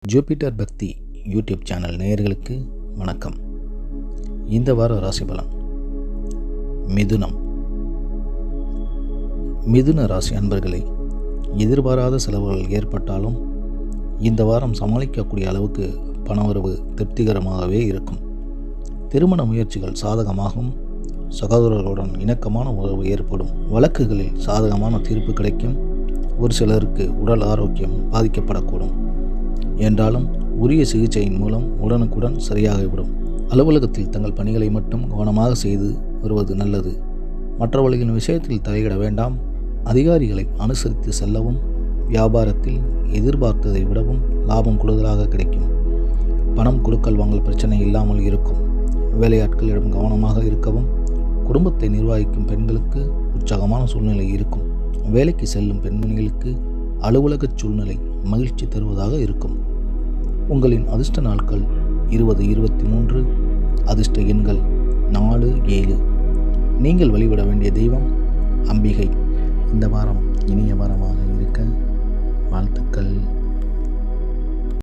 Jupiter பக்தி YouTube channel நேயர்களுக்கு வணக்கம். இந்த வார ராசி பலன். மிதுன ராசி அன்பர்களே, எதிர்பாராத செலவுகள் ஏற்பட்டாலும் இந்த வாரம் சமாளிக்கக்கூடிய அளவுக்கு பணவரவு திருப்திகரமாகவே இருக்கும். திருமண முயற்சிகள் சாதகமாகும். சகோதரர்களுடன் இணக்கமான உறவு ஏற்படும். வழக்குகளில் சாதகமான தீர்ப்பு கிடைக்கும். ஒரு சிலருக்கு உடல் ஆரோக்கியம் பாதிக்கப்படக்கூடும். என்றாலும் உரிய சிகிச்சையின் மூலம் உடனுக்குடன் சரியாகிவிடும். அலுவலகத்தில் தங்கள் பணிகளை மட்டும் கவனமாக செய்து வருவது நல்லது. மற்றவர்களின் விஷயத்தில் தலையிட வேண்டாம். அதிகாரிகளை அனுசரித்து செல்லவும். வியாபாரத்தில் எதிர்பார்த்ததை விடவும் லாபம் கூடுதலாக கிடைக்கும். பணம் கொடுக்கல் வாங்கல் பிரச்சனை இல்லாமல் இருக்கும். வேலையாட்களிடம் கவனமாக இருக்கவும். குடும்பத்தை நிர்வகிக்கும் பெண்களுக்கு உற்சாகமான சூழ்நிலை இருக்கும். வேலைக்கு செல்லும் பெண்மணிகளுக்கு அலுவலக சூழ்நிலை மகிழ்ச்சி தருவதாக இருக்கும். உங்களின் அதிர்ஷ்ட நாட்கள் 20, 23. அதிர்ஷ்ட எண்கள் 4, 7. நீங்கள் வழிபட வேண்டிய தெய்வம் அம்பிகை. இந்த வாரம் இனிய வாரம்.